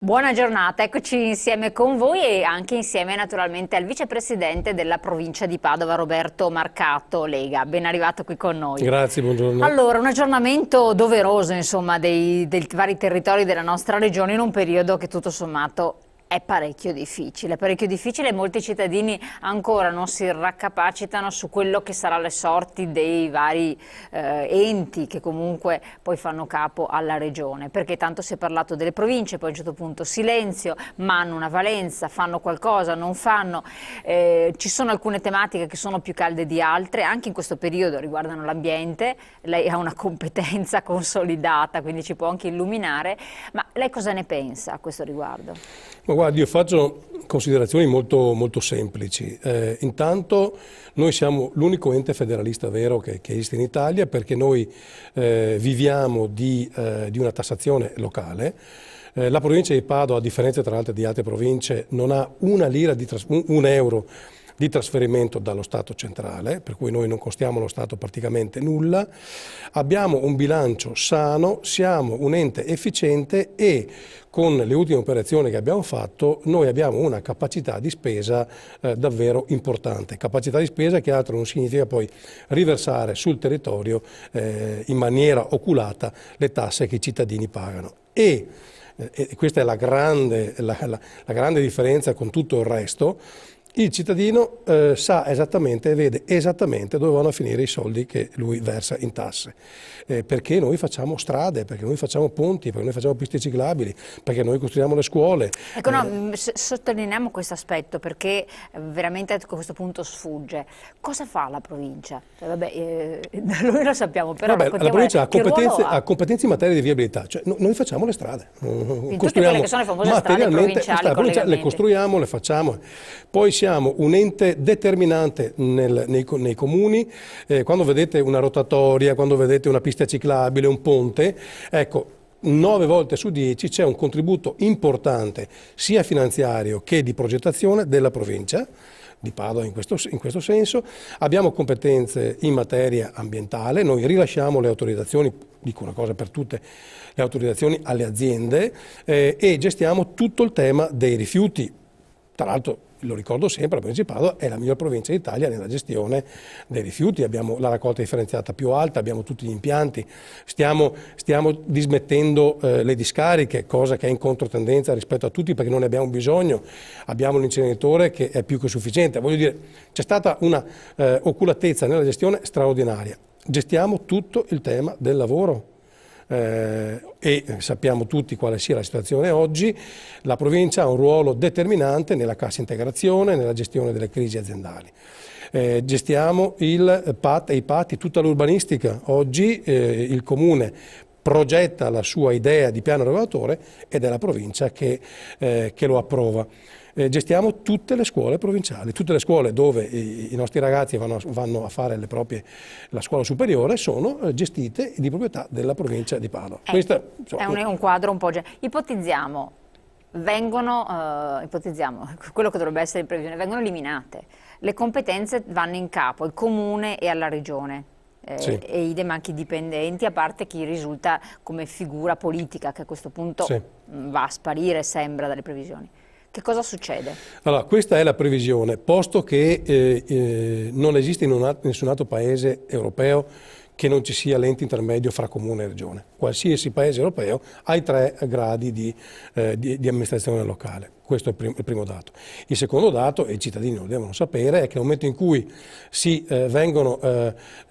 Buona giornata, eccoci insieme con voi e anche insieme naturalmente al vicepresidente della provincia di Padova, Roberto Marcato, Lega. Ben arrivato qui con noi. Grazie, buongiorno. Allora, un aggiornamento doveroso, insomma, dei vari territori della nostra regione in un periodo che tutto sommato è parecchio difficile e molti cittadini ancora non si raccapacitano su quello che sarà le sorti dei vari enti che comunque poi fanno capo alla regione, perché tanto si è parlato delle province, poi a un certo punto silenzio, ma hanno una valenza, fanno qualcosa, non fanno, ci sono alcune tematiche che sono più calde di altre, anche in questo periodo riguardano l'ambiente. Lei ha una competenza consolidata, quindi ci può anche illuminare, ma lei cosa ne pensa a questo riguardo? Ma guardi, io faccio considerazioni molto semplici. Intanto noi siamo l'unico ente federalista vero che esiste in Italia, perché noi viviamo di una tassazione locale. La provincia di Padova, a differenza tra l'altro di altre province, non ha un euro di trasferimento dallo Stato centrale, per cui noi non costiamo allo Stato praticamente nulla. Abbiamo un bilancio sano, siamo un ente efficiente e con le ultime operazioni che abbiamo fatto noi abbiamo una capacità di spesa davvero importante. Capacità di spesa che altro non significa poi riversare sul territorio in maniera oculata le tasse che i cittadini pagano. E questa è la grande differenza con tutto il resto. Il cittadino sa esattamente e vede esattamente dove vanno a finire i soldi che lui versa in tasse, perché noi facciamo strade, perché noi facciamo ponti, perché noi facciamo piste ciclabili, perché noi costruiamo le scuole. Ecco, no, sottolineiamo questo aspetto perché veramente a questo punto sfugge. Cosa fa la provincia? Cioè, vabbè, noi lo sappiamo, però la provincia ha competenze in materia di viabilità, cioè noi facciamo le strade, tutte quelle che sono le famose strade provinciali, le costruiamo, le facciamo. Poi siamo un ente determinante nei comuni, quando vedete una rotatoria, quando vedete una pista ciclabile, un ponte, ecco, 9 volte su 10 c'è un contributo importante sia finanziario che di progettazione della provincia di Padova in questo senso. Abbiamo competenze in materia ambientale, noi rilasciamo le autorizzazioni, dico una cosa per tutte, le autorizzazioni alle aziende e gestiamo tutto il tema dei rifiuti. Tra l'altro, lo ricordo sempre, la provincia di Padova è la miglior provincia d'Italia nella gestione dei rifiuti, abbiamo la raccolta differenziata più alta, abbiamo tutti gli impianti, stiamo dismettendo le discariche, cosa che è in controtendenza rispetto a tutti perché non ne abbiamo bisogno, abbiamo l'inceneritore che è più che sufficiente, voglio dire, c'è stata una oculatezza nella gestione straordinaria, gestiamo tutto il tema del lavoro. E sappiamo tutti quale sia la situazione oggi, la provincia ha un ruolo determinante nella cassa integrazione, nella gestione delle crisi aziendali. Gestiamo il PAT e i patti, tutta l'urbanistica. Oggi il Comune progetta la sua idea di piano regolatore ed è la provincia che lo approva. Gestiamo tutte le scuole provinciali, tutte le scuole dove i nostri ragazzi vanno a fare la scuola superiore sono gestite di proprietà della provincia di Padova. Questo è un quadro un po'... Ipotizziamo, quello che dovrebbe essere in previsione, vengono eliminate, le competenze vanno in capo al comune e alla regione. Sì. E idem anche i dipendenti, a parte chi risulta come figura politica che a questo punto sì, va a sparire, sembra, dalle previsioni. Che cosa succede? Allora, questa è la previsione, posto che non esiste in nessun altro paese europeo che non ci sia l'ente intermedio fra comune e regione. Qualsiasi paese europeo ha i 3 gradi di amministrazione locale. Questo è il primo dato. Il secondo dato, e i cittadini lo devono sapere, è che nel momento in cui si vengono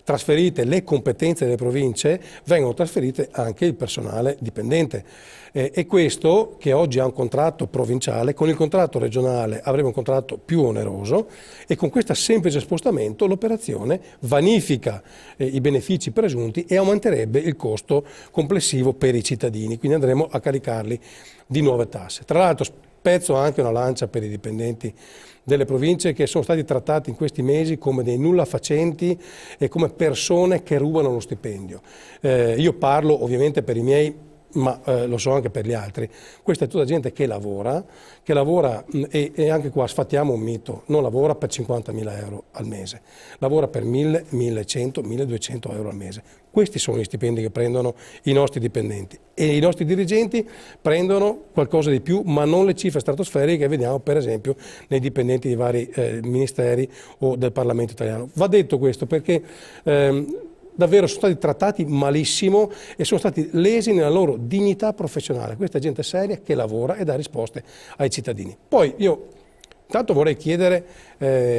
trasferite le competenze delle province, vengono trasferite anche il personale dipendente. E questo, che oggi ha un contratto provinciale, con il contratto regionale avremo un contratto più oneroso e con questo semplice spostamento l'operazione vanifica i benefici presunti e aumenterebbe il costo complessivo per i cittadini, quindi andremo a caricarli di nuove tasse. Tra l'altro spezzo anche una lancia per i dipendenti delle province che sono stati trattati in questi mesi come dei nulla facenti e come persone che rubano lo stipendio. Io parlo ovviamente per i miei ma lo so anche per gli altri, questa è tutta gente che lavora e anche qua sfattiamo un mito, non lavora per 50.000 euro al mese, lavora per 1.000, 1.100, 1.200 euro al mese. Questi sono gli stipendi che prendono i nostri dipendenti e i nostri dirigenti prendono qualcosa di più, ma non le cifre stratosferiche che vediamo per esempio nei dipendenti di vari ministeri o del Parlamento italiano. Va detto questo perché davvero sono stati trattati malissimo e sono stati lesi nella loro dignità professionale. Questa è gente seria che lavora e dà risposte ai cittadini. Poi io intanto vorrei chiedere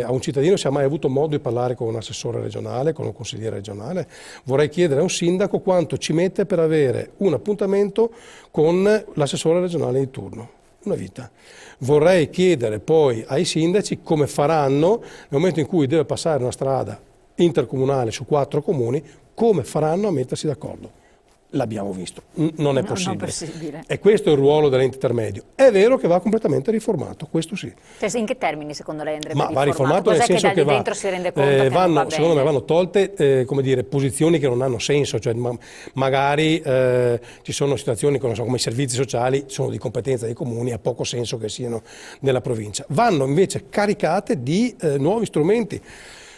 a un cittadino se ha mai avuto modo di parlare con un assessore regionale, con un consigliere regionale. Vorrei chiedere a un sindaco quanto ci mette per avere un appuntamento con l'assessore regionale di turno. Una vita. Vorrei chiedere poi ai sindaci come faranno nel momento in cui deve passare una strada intercomunale su 4 comuni, come faranno a mettersi d'accordo. L'abbiamo visto, non è possibile. E questo è il ruolo dell'ente intermedio. È vero che va completamente riformato, questo sì. Cioè, in che termini secondo lei andrebbe riformato? Va riformato nel senso che dentro si rende conto che non va secondo me bene. vanno tolte come dire, posizioni che non hanno senso, cioè magari ci sono situazioni come i servizi sociali sono di competenza dei comuni, ha poco senso che siano nella provincia. Vanno invece caricate di nuovi strumenti.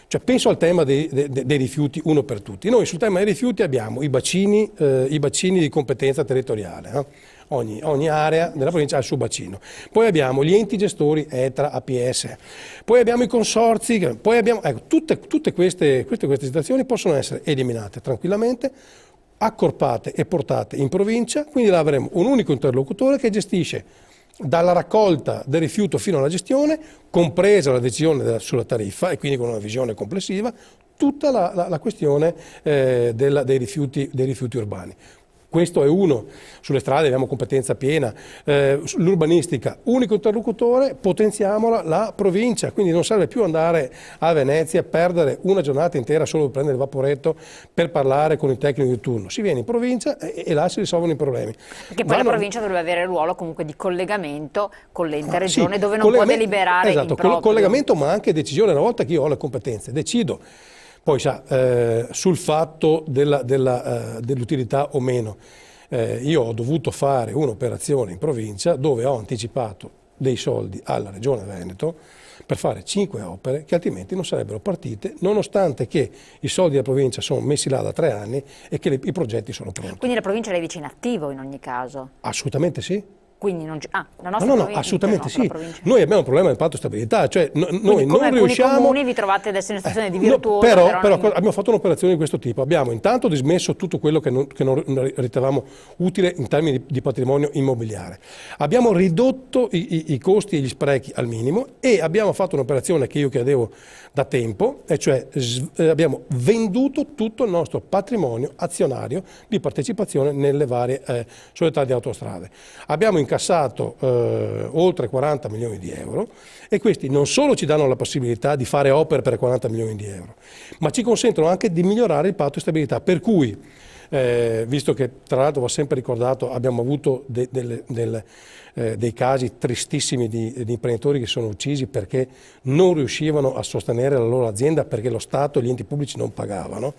Cioè, penso al tema dei rifiuti uno per tutti. Noi sul tema dei rifiuti abbiamo i bacini di competenza territoriale. Ogni area della provincia ha il suo bacino. Poi abbiamo gli enti gestori ETRA, APS, poi abbiamo i consorzi, poi abbiamo, tutte queste situazioni possono essere eliminate tranquillamente, accorpate e portate in provincia, quindi là avremo un unico interlocutore che gestisce dalla raccolta del rifiuto fino alla gestione, compresa la decisione sulla tariffa e quindi con una visione complessiva, tutta la questione dei rifiuti urbani. Questo è uno. Sulle strade abbiamo competenza piena, l'urbanistica, unico interlocutore, potenziamola la provincia, quindi non serve più andare a Venezia, perdere una giornata intera solo per prendere il vaporetto per parlare con il tecnico di turno. Si viene in provincia e là si risolvono i problemi. Perché poi la provincia dovrebbe avere il ruolo comunque di collegamento con l'ente regione, dove non può deliberare in proprio. Collegamento ma anche decisione, una volta che io ho le competenze, decido. Poi sul fatto dell'utilità o meno, io ho dovuto fare un'operazione in provincia dove ho anticipato dei soldi alla Regione Veneto per fare 5 opere che altrimenti non sarebbero partite, nonostante che i soldi della provincia sono messi là da 3 anni e che i progetti sono pronti. Quindi la provincia lei dice in attivo in ogni caso? Assolutamente sì. Quindi non la nostra provincia, assolutamente sì. Noi abbiamo un problema del patto di stabilità, cioè noi non riusciamo. Alcuni comuni vi trovate adesso in una situazione di virtuosa. Però abbiamo fatto un'operazione di questo tipo. Abbiamo intanto dismesso tutto quello che non ritenevamo utile in termini di patrimonio immobiliare. Abbiamo ridotto i costi e gli sprechi al minimo e abbiamo fatto un'operazione che io chiedevo da tempo, e cioè abbiamo venduto tutto il nostro patrimonio azionario di partecipazione nelle varie società di autostrade. Abbiamo incassato oltre 40 milioni di euro e questi non solo ci danno la possibilità di fare opere per 40 milioni di euro, ma ci consentono anche di migliorare il patto di stabilità, per cui, visto che tra l'altro va sempre ricordato, abbiamo avuto dei casi tristissimi di imprenditori che sono uccisi perché non riuscivano a sostenere la loro azienda perché lo Stato e gli enti pubblici non pagavano.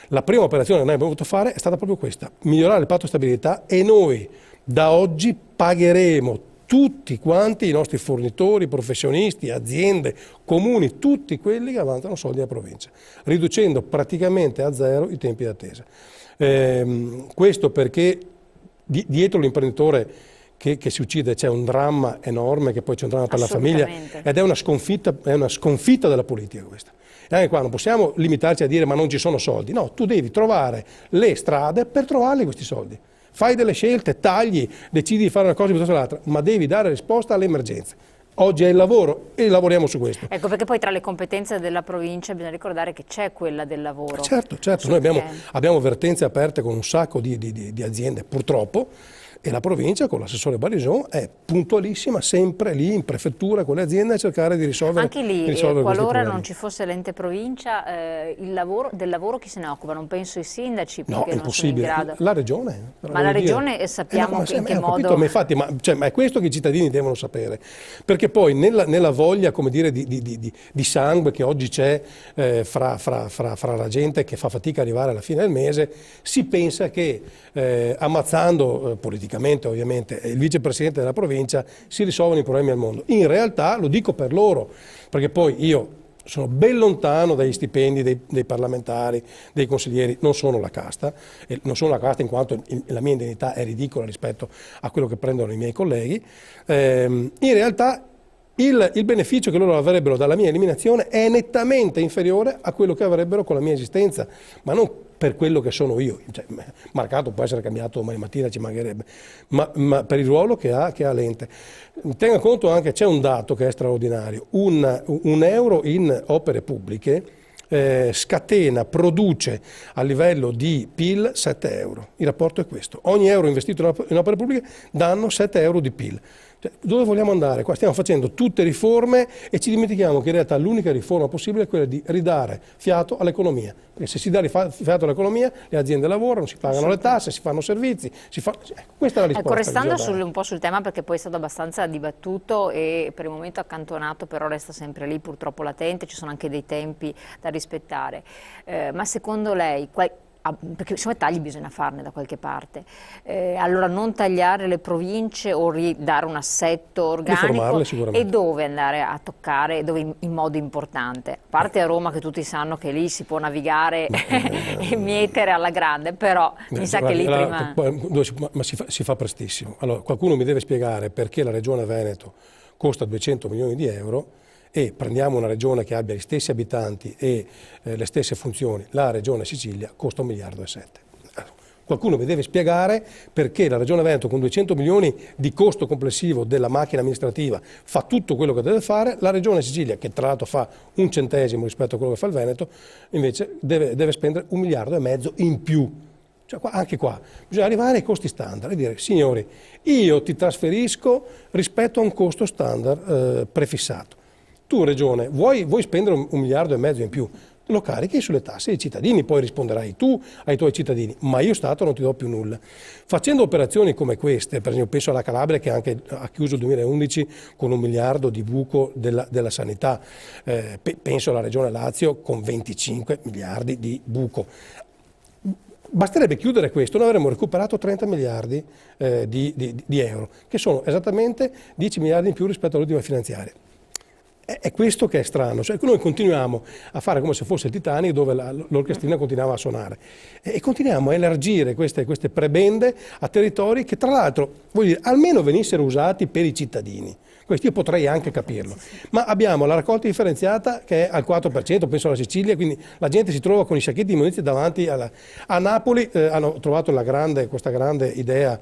La prima operazione che noi abbiamo voluto fare è stata proprio questa, migliorare il patto di stabilità, e noi da oggi pagheremo tutti quanti i nostri fornitori, professionisti, aziende, comuni, tutti quelli che avanzano soldi alla provincia, riducendo praticamente a zero i tempi d'attesa. Questo perché dietro l'imprenditore che si uccide c'è un dramma enorme, che poi c'è un dramma per la famiglia, ed è una sconfitta della politica questa. E anche qua non possiamo limitarci a dire ma non ci sono soldi, no, tu devi trovare le strade per trovarli questi soldi. Fai delle scelte, tagli, decidi di fare una cosa piuttosto che l'altra, ma devi dare risposta alle emergenze. Oggi è il lavoro e lavoriamo su questo. Ecco, perché poi tra le competenze della provincia bisogna ricordare che c'è quella del lavoro. Certo, noi abbiamo vertenze aperte con un sacco di aziende, purtroppo, E la provincia con l'assessore Barison è puntualissima, sempre lì in prefettura con le aziende a cercare di risolvere. Anche lì, qualora non ci fosse l'ente provincia, del lavoro chi se ne occupa? Non penso ai sindaci, perché no, è non sono in grado. La regione. Ma la regione sappiamo in che modo... Capito, ma infatti, ma è questo che i cittadini devono sapere, perché poi nella voglia, come dire, di sangue che oggi c'è fra la gente che fa fatica ad arrivare alla fine del mese, si pensa che ammazzando politicamente ovviamente il vicepresidente della provincia si risolvono i problemi al mondo. In realtà, lo dico per loro, perché poi io sono ben lontano dagli stipendi dei parlamentari, dei consiglieri, non sono la casta in quanto la mia indennità è ridicola rispetto a quello che prendono i miei colleghi. In realtà il beneficio che loro avrebbero dalla mia eliminazione è nettamente inferiore a quello che avrebbero con la mia esistenza, ma non per quello che sono io. Cioè, Marcato può essere cambiato domani mattina, ci mancherebbe, ma per il ruolo che ha l'ente. Tenga conto anche, c'è un dato che è straordinario, un euro in opere pubbliche scatena, produce a livello di PIL 7 euro. Il rapporto è questo, ogni euro investito in opere pubbliche danno 7 euro di PIL. Cioè, dove vogliamo andare? Qua stiamo facendo tutte riforme e ci dimentichiamo che in realtà l'unica riforma possibile è quella di ridare fiato all'economia. Perché se si dà fiato all'economia, le aziende lavorano, si pagano le tasse, si fanno servizi. Questa è la risposta. Restando un po' sul tema, perché poi è stato abbastanza dibattuto e per il momento accantonato, però resta sempre lì, purtroppo latente, ci sono anche dei tempi da rispettare. Ma secondo lei... perché insomma tagli bisogna farne da qualche parte, allora non tagliare le province o ridare un assetto organico, e dove andare a toccare, dove in modo importante, a parte a Roma che tutti sanno che lì si può navigare e mietere alla grande, però mi sa che lì prima... Ma si fa prestissimo. Allora, qualcuno mi deve spiegare perché la Regione Veneto costa 200 milioni di euro e prendiamo una regione che abbia gli stessi abitanti e le stesse funzioni, la regione Sicilia costa 1,7 miliardi. Qualcuno mi deve spiegare perché la regione Veneto con 200 milioni di costo complessivo della macchina amministrativa fa tutto quello che deve fare, la regione Sicilia, che tra l'altro fa un centesimo rispetto a quello che fa il Veneto, invece deve spendere 1,5 miliardi in più. Cioè, anche qua bisogna arrivare ai costi standard e dire: signori, io ti trasferisco rispetto a un costo standard prefissato. Tu regione vuoi spendere 1,5 miliardi in più, lo carichi sulle tasse dei cittadini, poi risponderai tu ai tuoi cittadini, ma io Stato non ti do più nulla. Facendo operazioni come queste, per esempio penso alla Calabria che anche ha chiuso il 2011 con 1 miliardo di buco della sanità, penso alla regione Lazio con 25 miliardi di buco. Basterebbe chiudere questo, noi avremmo recuperato 30 miliardi di euro, che sono esattamente 10 miliardi in più rispetto all'ultima finanziaria. È questo che è strano, cioè noi continuiamo a fare come se fosse il Titanic dove l'orchestrina continuava a suonare e continuiamo a elargire queste prebende a territori che tra l'altro, voglio dire, almeno venissero usati per i cittadini. Questo io potrei anche capirlo, ma abbiamo la raccolta differenziata che è al 4%, penso alla Sicilia, quindi la gente si trova con i sacchetti di immondizie davanti a Napoli, hanno trovato questa grande idea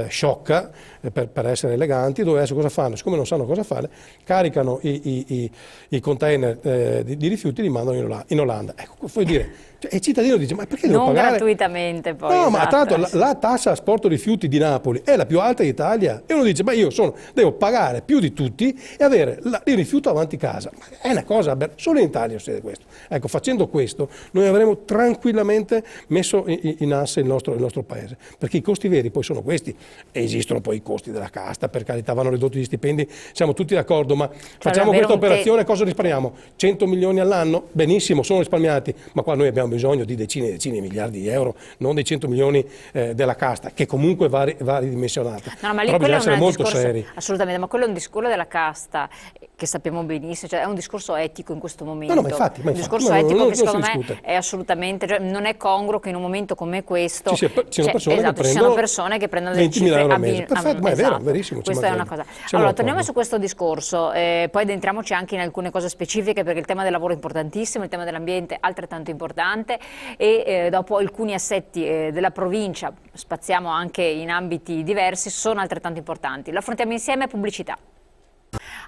sciocca per essere eleganti, dove adesso cosa fanno? Siccome non sanno cosa fare, caricano i container di rifiuti e li mandano in Olanda. Ecco, vuol dire, cioè, il cittadino dice: ma perché devo non pagare? Gratuitamente poi. No, esatto. ma tra l'altro la tassa a asporto rifiuti di Napoli è la più alta d'Italia e uno dice: ma io devo pagare più di tutti e avere il rifiuto avanti casa. Ma è una cosa, solo in Italia succede questo. Ecco, facendo questo noi avremo tranquillamente messo in asse il nostro paese, perché i costi veri poi sono questi. Esistono poi i costi della casta, per carità, vanno ridotti gli stipendi, siamo tutti d'accordo, ma facciamo questa operazione, cosa risparmiamo? 100 milioni all'anno? Benissimo, sono risparmiati, ma qua noi abbiamo bisogno di decine e decine di miliardi di euro, non dei 100 milioni della casta, che comunque va ridimensionata. No, ma lì però bisogna essere molto discorso, seri. Assolutamente, ma quello è un discorso della casta, che sappiamo benissimo, cioè è un discorso etico in questo momento. No, ma infatti, un discorso etico che secondo me è assolutamente, cioè, non è congruo che in un momento come questo ci siano persone che prendono delle cifre euro al mese. Perfetto, ma è vero, verissimo. Questa è una cosa. Allora, torniamo su questo discorso, poi addentriamoci anche in alcune cose specifiche, perché il tema del lavoro è importantissimo, il tema dell'ambiente altrettanto importante, e dopo alcuni assetti della provincia, spaziamo anche in ambiti diversi, sono altrettanto importanti. Lo affrontiamo insieme. Pubblicità.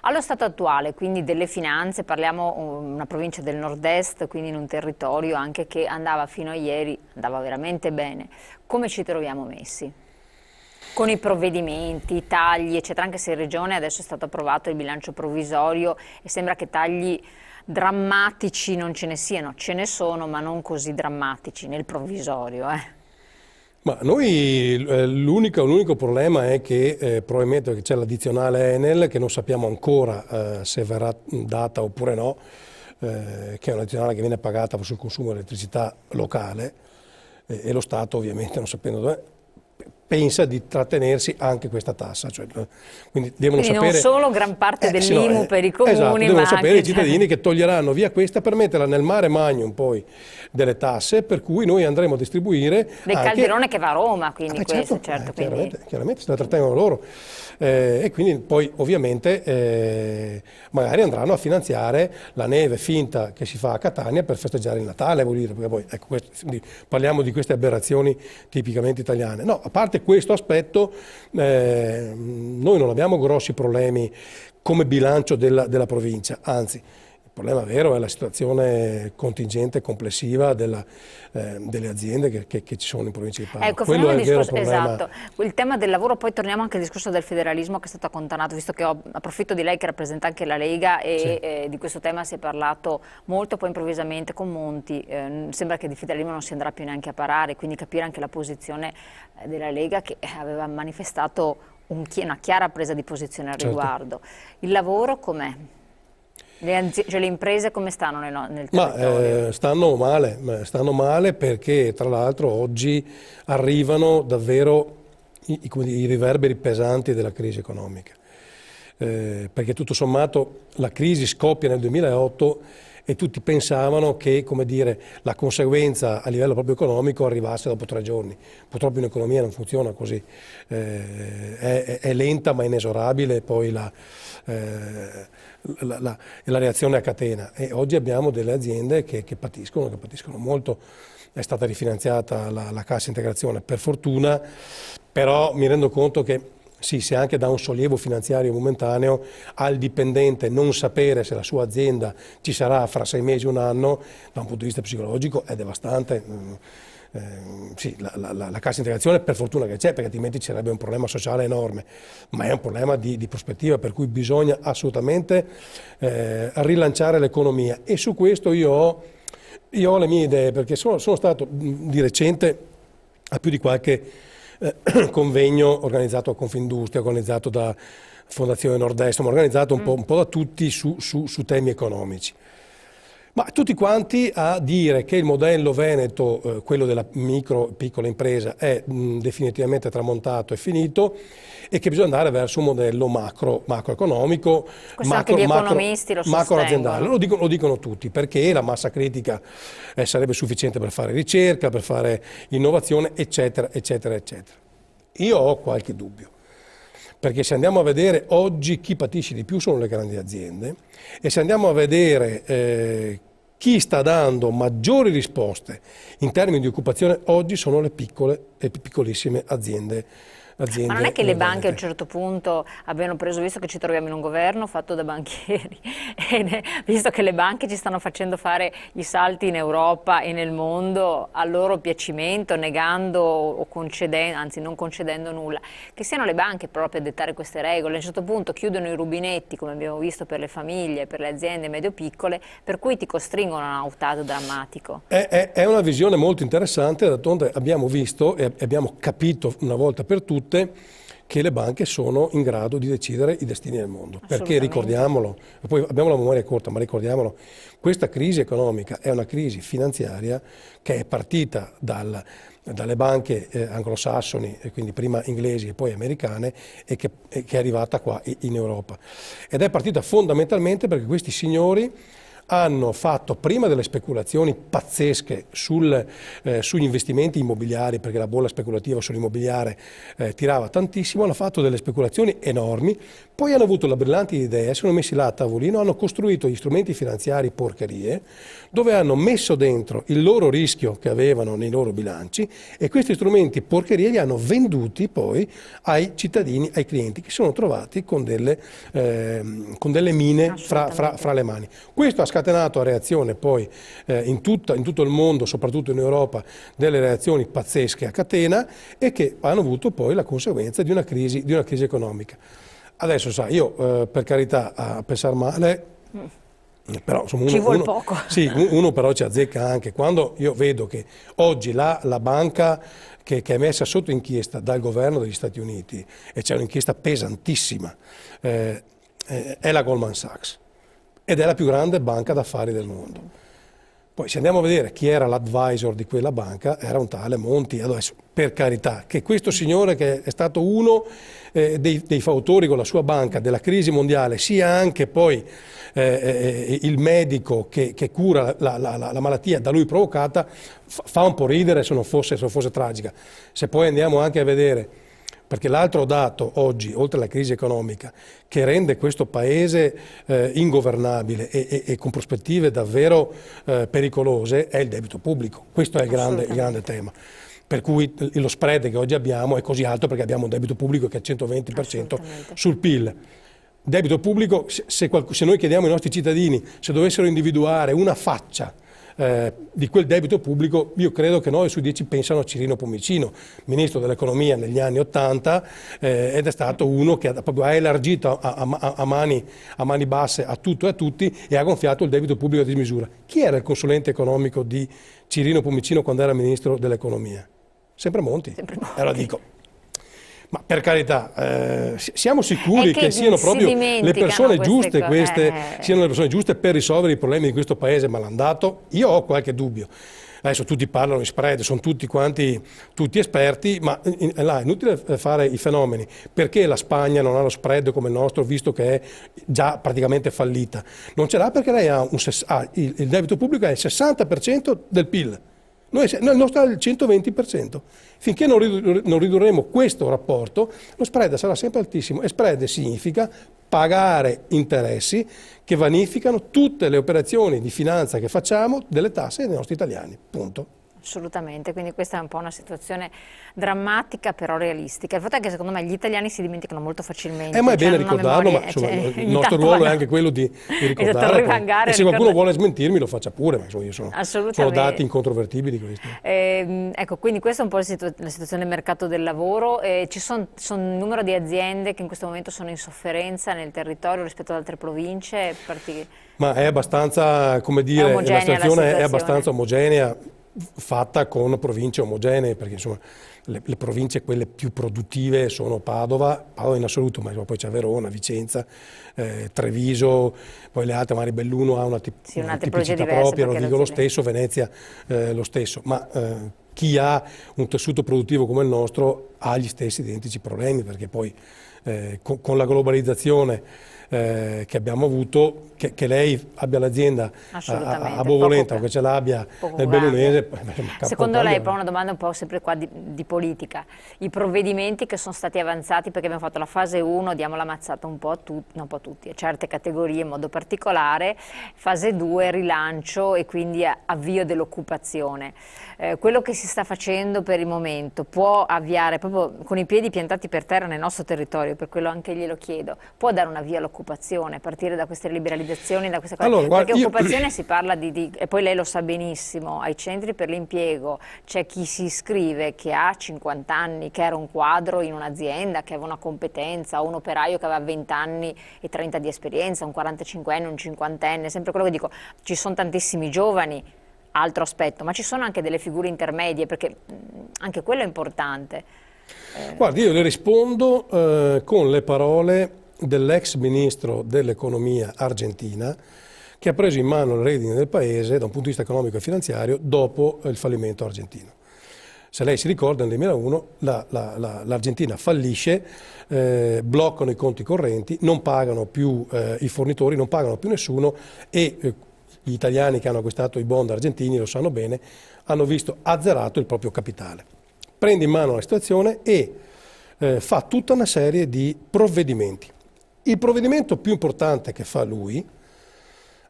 Allo stato attuale, quindi delle finanze, parliamo una provincia del nord-est, quindi in un territorio anche che andava fino a ieri, andava veramente bene. Come ci troviamo messi? Con i provvedimenti, i tagli, eccetera, anche se in Regione adesso è stato approvato il bilancio provvisorio e sembra che tagli drammatici non ce ne siano, ce ne sono, ma non così drammatici nel provvisorio. Ma noi l'unico problema è che probabilmente c'è l'addizionale Enel che non sappiamo ancora se verrà data oppure no, che è un'addizionale che viene pagata sul consumo di elettricità locale e lo Stato ovviamente non sapendo dov'è pensa di trattenersi anche questa tassa, cioè, quindi devono sapere, non solo gran parte dell'IMU per i comuni, esatto, devono ma sapere anche i cittadini che toglieranno via questa per metterla nel mare magnum poi delle tasse, per cui noi andremo a distribuire del anche calderone che va a Roma, quindi questo, certo, quindi... chiaramente se la trattengono loro e quindi poi ovviamente magari andranno a finanziare la neve finta che si fa a Catania per festeggiare il Natale, vuol dire, perché poi ecco, parliamo di queste aberrazioni tipicamente italiane. No, a parte questo aspetto, noi non abbiamo grossi problemi come bilancio della provincia, anzi il problema vero è la situazione contingente complessiva delle aziende che ci sono in provincia di Padova. Ecco, quello è il vero problema. Esatto, il tema del lavoro, poi torniamo anche al discorso del federalismo che è stato accontanato, visto che approfitto di lei che rappresenta anche la Lega e sì. di questo tema si è parlato molto, poi improvvisamente con Monti sembra che di federalismo non si andrà più neanche a parlare, quindi capire anche la posizione della Lega che aveva manifestato una chiara presa di posizione al riguardo. Il lavoro com'è? Cioè le imprese come stanno nel territorio? Stanno male perché tra l'altro oggi arrivano davvero i riverberi pesanti della crisi economica, perché tutto sommato la crisi scoppia nel 2008 e tutti pensavano che, come dire, la conseguenza a livello proprio economico arrivasse dopo 3 giorni. Purtroppo in economia non funziona così, è lenta ma inesorabile poi la reazione a catena e oggi abbiamo delle aziende che patiscono molto. È stata rifinanziata la cassa integrazione per fortuna, però mi rendo conto che sì, se anche dà un sollievo finanziario momentaneo al dipendente non sapere se la sua azienda ci sarà fra 6 mesi, un anno, da un punto di vista psicologico è devastante. Sì, la cassa integrazione per fortuna che c'è, perché altrimenti ci sarebbe un problema sociale enorme, ma è un problema di prospettiva, per cui bisogna assolutamente rilanciare l'economia e su questo io ho le mie idee, perché sono stato di recente a più di qualche convegno organizzato a Confindustria, organizzato da Fondazione Nord-Est, ma organizzato un po' da tutti su temi economici. Ma tutti quanti a dire che il modello veneto, quello della micro-piccola impresa, è definitivamente tramontato e finito e che bisogna andare verso un modello macroeconomico, macro-aziendale. Lo dicono tutti, perché la massa critica sarebbe sufficiente per fare ricerca, per fare innovazione, eccetera, eccetera, eccetera. Io ho qualche dubbio. Perché se andiamo a vedere oggi chi patisce di più sono le grandi aziende e se andiamo a vedere chi sta dando maggiori risposte in termini di occupazione oggi sono le piccole e piccolissime aziende. Ma non è che le banche a un certo punto abbiano preso, visto che ci troviamo in un governo fatto da banchieri, e visto che le banche ci stanno facendo fare i salti in Europa e nel mondo a loro piacimento, negando o concedendo, anzi non concedendo nulla, che siano le banche proprio a dettare queste regole. A un certo punto chiudono i rubinetti, come abbiamo visto per le famiglie, per le aziende medio-piccole, per cui ti costringono a un autato drammatico. È una visione molto interessante, d'altronde abbiamo visto e abbiamo capito una volta per tutte che le banche sono in grado di decidere i destini del mondo, perché ricordiamolo, poi abbiamo la memoria corta, ma ricordiamolo, questa crisi economica è una crisi finanziaria che è partita dalle banche anglosassoni, e quindi prima inglesi e poi americane, e che è arrivata qua in Europa. Ed è partita fondamentalmente perché questi signori hanno fatto prima delle speculazioni pazzesche sugli investimenti immobiliari, perché la bolla speculativa sull'immobiliare tirava tantissimo, hanno fatto delle speculazioni enormi, poi hanno avuto la brillante idea, si sono messi là a tavolino, hanno costruito gli strumenti finanziari porcherie, dove hanno messo dentro il loro rischio che avevano nei loro bilanci e questi strumenti porcherie li hanno venduti poi ai cittadini, ai clienti, che si sono trovati con delle mine fra le mani. Questo ha scatenato a reazione poi in tutto il mondo, soprattutto in Europa, delle reazioni pazzesche a catena e che hanno avuto poi la conseguenza di una crisi economica. Adesso sai, io per carità a pensare male, però insomma, ci vuole poco. Sì, uno però ci azzecca anche. Quando io vedo che oggi la banca che è messa sotto inchiesta dal governo degli Stati Uniti, e c'è un'inchiesta pesantissima, è la Goldman Sachs, ed è la più grande banca d'affari del mondo. Poi se andiamo a vedere chi era l'advisor di quella banca, era un tale Monti. Adesso, per carità, che questo signore che è stato uno dei fautori con la sua banca della crisi mondiale, sia anche poi il medico che cura la malattia da lui provocata, fa un po' ridere se non fosse tragica. Se poi andiamo anche a vedere, perché l'altro dato oggi, oltre alla crisi economica, che rende questo paese ingovernabile e con prospettive davvero pericolose, è il debito pubblico. Questo è il grande tema. Per cui lo spread che oggi abbiamo è così alto perché abbiamo un debito pubblico che è al 120% sul PIL. Debito pubblico, se noi chiediamo ai nostri cittadini se dovessero individuare una faccia di quel debito pubblico, io credo che 9 su 10 pensano a Cirino Pomicino, ministro dell'economia negli anni '80, ed è stato uno che ha elargito a mani basse a tutto e a tutti e ha gonfiato il debito pubblico a dismisura. Chi era il consulente economico di Cirino Pomicino quando era ministro dell'economia? Sempre Monti. Allora dico, ma per carità, siamo sicuri che siano proprio le persone giuste siano le persone giuste per risolvere i problemi di questo paese malandato? Io ho qualche dubbio. Adesso tutti parlano di spread, sono tutti esperti, ma là è inutile fare i fenomeni. Perché la Spagna non ha lo spread come il nostro, visto che è già praticamente fallita? Non ce l'ha perché lei ha il debito pubblico è il 60% del PIL. Il nostro è il 120%. Finché non ridurremo questo rapporto, lo spread sarà sempre altissimo, e spread significa pagare interessi che vanificano tutte le operazioni di finanza che facciamo delle tasse dei nostri italiani, punto. Assolutamente, quindi questa è un po' una situazione drammatica però realistica. Il fatto è che secondo me gli italiani si dimentano molto facilmente. Ma è bene ricordarlo, ma insomma, il nostro ruolo è anche quello di ricordarlo. E se qualcuno vuole smentirmi lo faccia pure, ma insomma, io sono dati incontrovertibili questi. Ecco, quindi questa è un po' la situazione del mercato del lavoro. Ci sono un numero di aziende che in questo momento sono in sofferenza nel territorio rispetto ad altre province. Ma è abbastanza, come dire, la situazione è abbastanza omogenea, fatta con province omogenee, perché insomma le province quelle più produttive sono Padova in assoluto, ma poi c'è Verona, Vicenza, Treviso, poi le altre, magari Belluno ha una tipicità propria, lo dico lo stesso, Venezia lo stesso, ma chi ha un tessuto produttivo come il nostro ha gli stessi identici problemi, perché poi con la globalizzazione che abbiamo avuto, che lei abbia l'azienda a Bovolenta o che ce l'abbia nel Bellunese. Secondo lei, poi una domanda un po' sempre qua di politica, i provvedimenti che sono stati avanzati, perché abbiamo fatto la fase 1, diamo la mazzata un po' a tutti, a certe categorie in modo particolare, fase 2 rilancio e quindi avvio dell'occupazione. Quello che si sta facendo per il momento può avviare, proprio con i piedi piantati per terra nel nostro territorio, per quello anche glielo chiedo, può dare una via all'occupazione a partire da queste liberalizzazioni, da queste cose? Allora, perché occupazione si parla e poi lei lo sa benissimo, ai centri per l'impiego c'è chi si iscrive che ha 50 anni, che era un quadro in un'azienda, che aveva una competenza, o un operaio che aveva 20 anni e 30 di esperienza, un 45enne, un 50enne, sempre quello che dico, ci sono tantissimi giovani, altro aspetto, ma ci sono anche delle figure intermedie, perché anche quello è importante. Guardi, io le rispondo con le parole dell'ex ministro dell'economia argentina, che ha preso in mano le redini del paese da un punto di vista economico e finanziario dopo il fallimento argentino. Se lei si ricorda, nel 2001 l'Argentina fallisce, bloccano i conti correnti, non pagano più i fornitori, non pagano più nessuno, e gli italiani che hanno acquistato i bond argentini lo sanno bene, hanno visto azzerato il proprio capitale. Prende in mano la situazione e fa tutta una serie di provvedimenti. Il provvedimento più importante che fa lui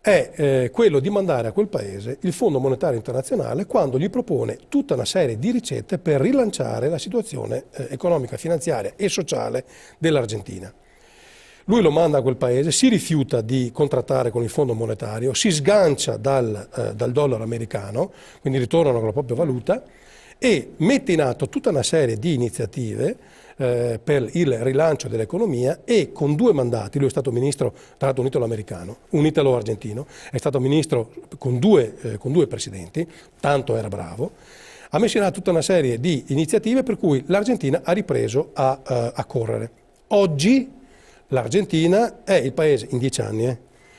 è quello di mandare a quel paese il Fondo Monetario Internazionale quando gli propone tutta una serie di ricette per rilanciare la situazione economica, finanziaria e sociale dell'Argentina. Lui lo manda a quel paese, si rifiuta di contrattare con il Fondo Monetario, si sgancia dal dollaro americano, quindi ritornano con la propria valuta, e mette in atto tutta una serie di iniziative per il rilancio dell'economia, e con 2 mandati, lui è stato ministro, tra l'altro un italo-argentino, è stato ministro con due presidenti, tanto era bravo, ha messo in atto tutta una serie di iniziative per cui l'Argentina ha ripreso a correre. Oggi l'Argentina è il paese, in 10 anni,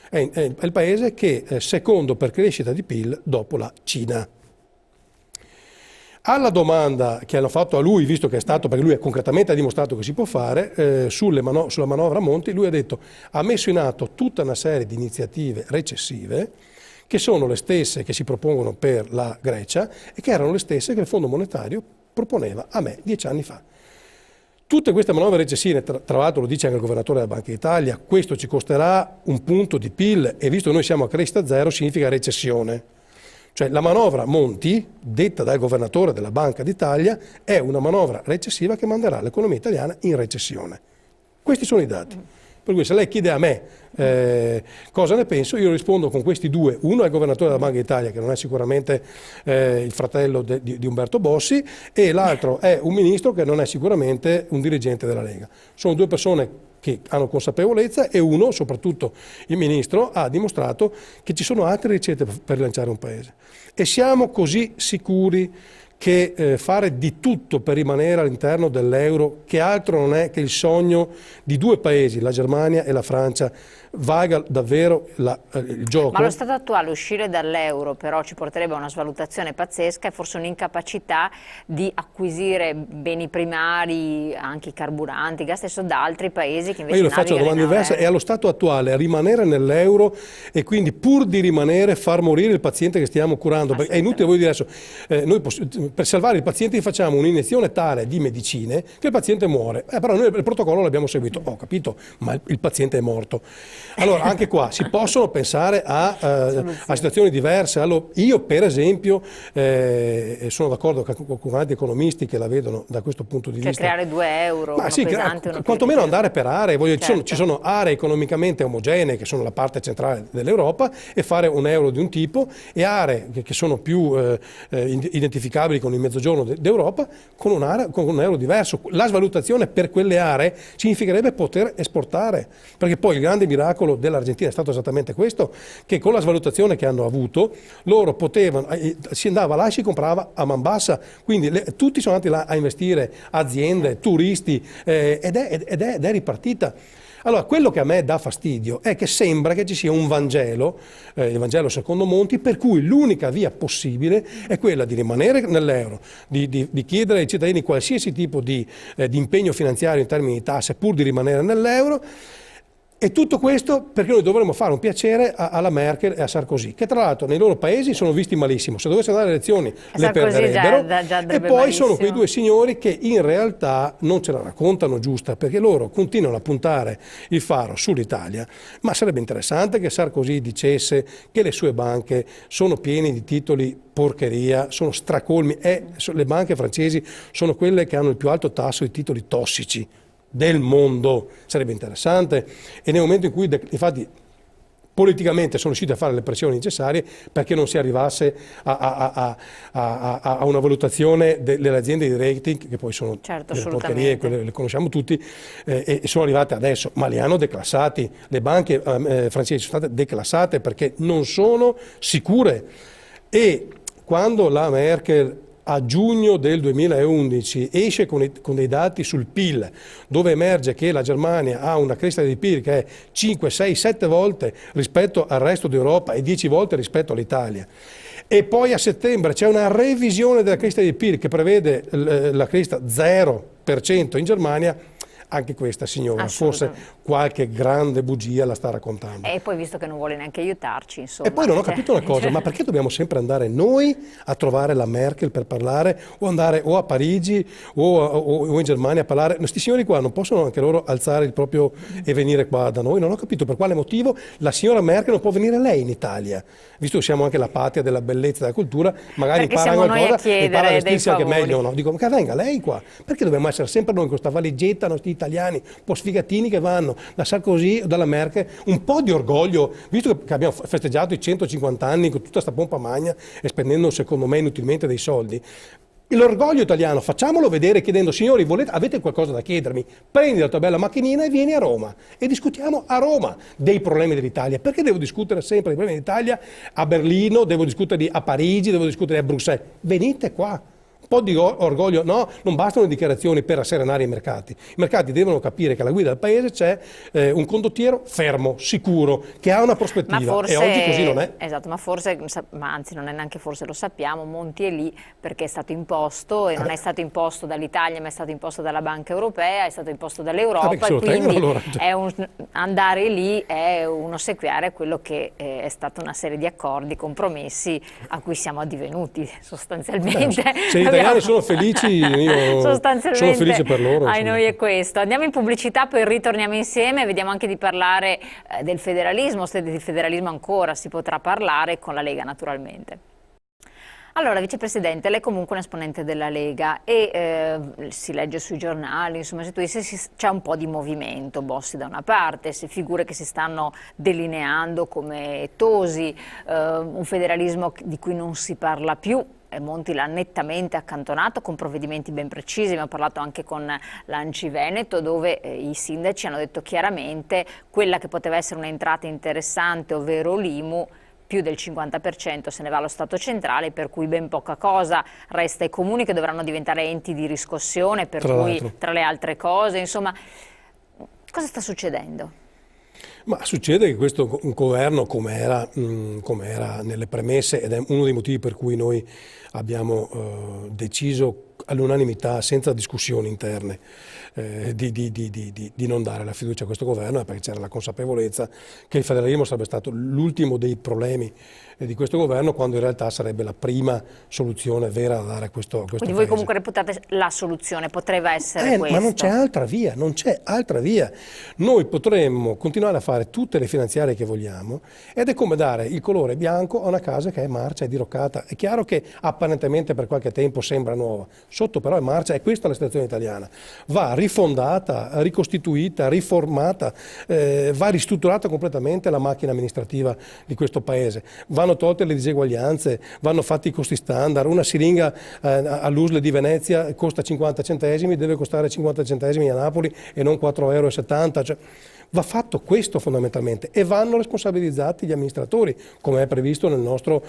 è il paese che è secondo per crescita di PIL dopo la Cina. Alla domanda che hanno fatto a lui, visto che è stato, perché lui concretamente ha dimostrato che si può fare, sulla manovra Monti, lui ha detto, ha messo in atto tutta una serie di iniziative recessive che sono le stesse che si propongono per la Grecia e che erano le stesse che il Fondo Monetario proponeva a me 10 anni fa. Tutte queste manovre recessive, tra l'altro lo dice anche il governatore della Banca d'Italia, questo ci costerà 1 punto di PIL, e visto che noi siamo a crescita zero significa recessione. Cioè la manovra Monti, detta dal governatore della Banca d'Italia, è una manovra recessiva che manderà l'economia italiana in recessione. Questi sono i dati. Per cui se lei chiede a me cosa ne penso, io rispondo con questi 2. Uno è il governatore della Banca d'Italia, che non è sicuramente il fratello di Umberto Bossi, e l'altro è un ministro che non è sicuramente un dirigente della Lega. Sono 2 persone che hanno consapevolezza, e uno, soprattutto il ministro, ha dimostrato che ci sono altre ricette per rilanciare un paese. E siamo così sicuri che fare di tutto per rimanere all'interno dell'euro, che altro non è che il sogno di 2 paesi, la Germania e la Francia, valga davvero il gioco? Ma allo stato attuale uscire dall'euro però ci porterebbe a una svalutazione pazzesca e forse un'incapacità di acquisire beni primari, anche i carburanti, gas, stesso da altri paesi che invece io le faccio una domanda diversa: è allo stato attuale rimanere nell'euro e quindi pur di rimanere far morire il paziente che stiamo curando? Perché è inutile voi dire adesso, noi per salvare il paziente facciamo un'iniezione tale di medicine che il paziente muore, però noi il protocollo l'abbiamo seguito, ho capito, ma il paziente è morto. Allora anche qua si possono pensare a situazioni diverse. Allora, io per esempio sono d'accordo con altri economisti che la vedono da questo punto di vista. Creare 2 euro, ma uno sì, pesante, uno quantomeno andare per aree, certo. Ci sono aree economicamente omogenee che sono la parte centrale dell'Europa, e fare un euro di un tipo, e aree che sono più identificabili con il mezzogiorno d'Europa con un euro diverso. La svalutazione per quelle aree significherebbe poter esportare, perché poi il grande miracolo dell'Argentina è stato esattamente questo, che con la svalutazione che hanno avuto loro potevano, si andava là e si comprava a man bassa, quindi tutti sono andati là a investire, aziende, turisti, ed è ripartita. Allora, quello che a me dà fastidio è che sembra che ci sia un Vangelo, il Vangelo secondo Monti, per cui l'unica via possibile è quella di rimanere nell'euro, di chiedere ai cittadini qualsiasi tipo di impegno finanziario in termini di tasse pur di rimanere nell'euro. E tutto questo perché noi dovremmo fare un piacere alla Merkel e a Sarkozy, che tra l'altro nei loro paesi sono visti malissimo, se dovessero dare le elezioni le perderebbero, e poi sono quei 2 signori che in realtà non ce la raccontano giusta, perché loro continuano a puntare il faro sull'Italia, ma sarebbe interessante che Sarkozy dicesse che le sue banche sono piene di titoli porcheria, sono stracolmi, le banche francesi sono quelle che hanno il più alto tasso di titoli tossici del mondo. Sarebbe interessante, e nel momento in cui infatti politicamente sono riusciti a fare le pressioni necessarie perché non si arrivasse a una valutazione delle aziende di rating, che poi sono delle porcherie, quelle le conosciamo tutti, e sono arrivate adesso, ma li hanno declassati, le banche francesi sono state declassate perché non sono sicure. E quando la Merkel a giugno del 2011 esce con dei dati sul PIL, dove emerge che la Germania ha una crescita di PIL che è 5, 6, 7 volte rispetto al resto d'Europa e 10 volte rispetto all'Italia, e poi a settembre c'è una revisione della crescita di PIL che prevede la crescita 0% in Germania, anche questa signora forse qualche grande bugia la sta raccontando. E poi visto che non vuole neanche aiutarci, insomma. E poi non ho capito una cosa, ma perché dobbiamo sempre andare noi a trovare la Merkel per parlare, o andare o a Parigi o in Germania a parlare? Questi signori qua non possono anche loro alzare il proprio e venire qua da noi? Non ho capito per quale motivo la signora Merkel non può venire lei in Italia, visto che siamo anche la patria della bellezza e della cultura, magari impara qualcosa, impara a vestirsi anche meglio, no? Dico, che venga lei qua, perché dobbiamo essere sempre noi con questa valigetta, questi italiani, un po' sfigatini che vanno da Sarkozy o dalla Merkel, un po' di orgoglio, visto che abbiamo festeggiato i 150 anni con tutta questa pompa magna e spendendo secondo me inutilmente dei soldi. L'orgoglio italiano, facciamolo vedere chiedendo, signori, avete qualcosa da chiedermi? Prendi la tua bella macchinina e vieni a Roma e discutiamo a Roma dei problemi dell'Italia. Perché devo discutere sempre dei problemi dell'Italia a Berlino, devo discuterli a Parigi, devo discuterli a Bruxelles? Venite qua. Un po' di orgoglio, no, non bastano le dichiarazioni per rasserenare i mercati. I mercati devono capire che alla guida del paese c'è un condottiero fermo, sicuro, che ha una prospettiva, forse, e oggi così non è. Esatto, ma anzi non è neanche forse, lo sappiamo, Monti è lì perché è stato imposto, e non è stato imposto dall'Italia, ma è stato imposto dalla Banca Europea, è stato imposto dall'Europa, e quindi tengono, allora. andare lì è un ossequiare quello che è stata una serie di accordi, compromessi a cui siamo addivenuti sostanzialmente. Se gli italiani sono felici, io sono felice per loro. Ai noi è questo. Andiamo in pubblicità, poi ritorniamo insieme e vediamo anche di parlare del federalismo, se di federalismo ancora si potrà parlare, con la Lega naturalmente. Allora, Vicepresidente, lei è comunque un esponente della Lega e si legge sui giornali, insomma, c'è un po' di movimento, Bossi da una parte, figure che si stanno delineando come Tosi, un federalismo di cui non si parla più. Monti l'ha nettamente accantonato con provvedimenti ben precisi. Abbiamo parlato anche con l'Anci Veneto, dove i sindaci hanno detto chiaramente quella che poteva essere un'entrata interessante, ovvero l'IMU, più del 50% se ne va allo Stato centrale, per cui ben poca cosa resta ai comuni, che dovranno diventare enti di riscossione, per cui tra le altre cose, insomma, cosa sta succedendo? Ma succede che questo governo, come era nelle premesse, ed è uno dei motivi per cui noi abbiamo deciso all'unanimità, senza discussioni interne, di non dare la fiducia a questo governo, perché c'era la consapevolezza che il federalismo sarebbe stato l'ultimo dei problemi di questo governo, quando in realtà sarebbe la prima soluzione vera da dare a questo Quindi paese. voi comunque reputate la soluzione, potrebbe essere questa? Ma non c'è altra via, non c'è altra via. Noi potremmo continuare a fare tutte le finanziarie che vogliamo, ed è come dare il colore bianco a una casa che è marcia e diroccata. È chiaro che apparentemente per qualche tempo sembra nuova, sotto però è marcia, e questa è la situazione italiana. Va rifondata, ricostituita, riformata, va ristrutturata completamente la macchina amministrativa di questo paese. Vanno tolte le diseguaglianze, vanno fatti i costi standard. Una siringa all'USL di Venezia costa 50 centesimi, deve costare 50 centesimi a Napoli e non 4,70 €. Cioè, va fatto questo fondamentalmente, e vanno responsabilizzati gli amministratori, come è previsto nella nostra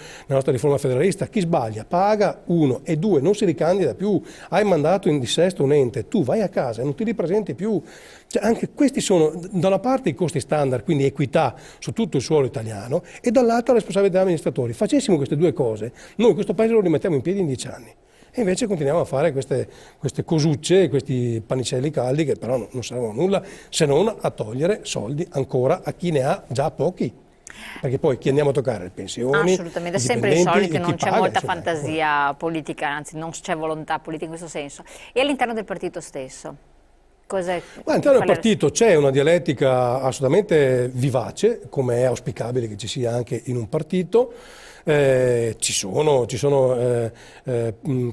riforma federalista. Chi sbaglia paga, 1, e 2, non si ricandida più. Hai mandato in dissesto un ente, tu vai a casa e non ti ripresenti più. Cioè, anche questi sono da una parte i costi standard, quindi equità su tutto il suolo italiano, e dall'altra la responsabilità degli amministratori. Facessimo queste due cose, noi questo paese lo rimettiamo in piedi in 10 anni. E invece continuiamo a fare queste cosucce, questi pannicelli caldi, che però non servono a nulla, se non a togliere soldi ancora a chi ne ha già pochi. Perché poi chi andiamo a toccare? Le pensioni, assolutamente, sempre i soliti, non c'è molta fantasia politica, anzi non c'è volontà politica in questo senso. E all'interno del partito stesso? All'interno del partito c'è una dialettica assolutamente vivace, come è auspicabile che ci sia anche in un partito. Ci sono come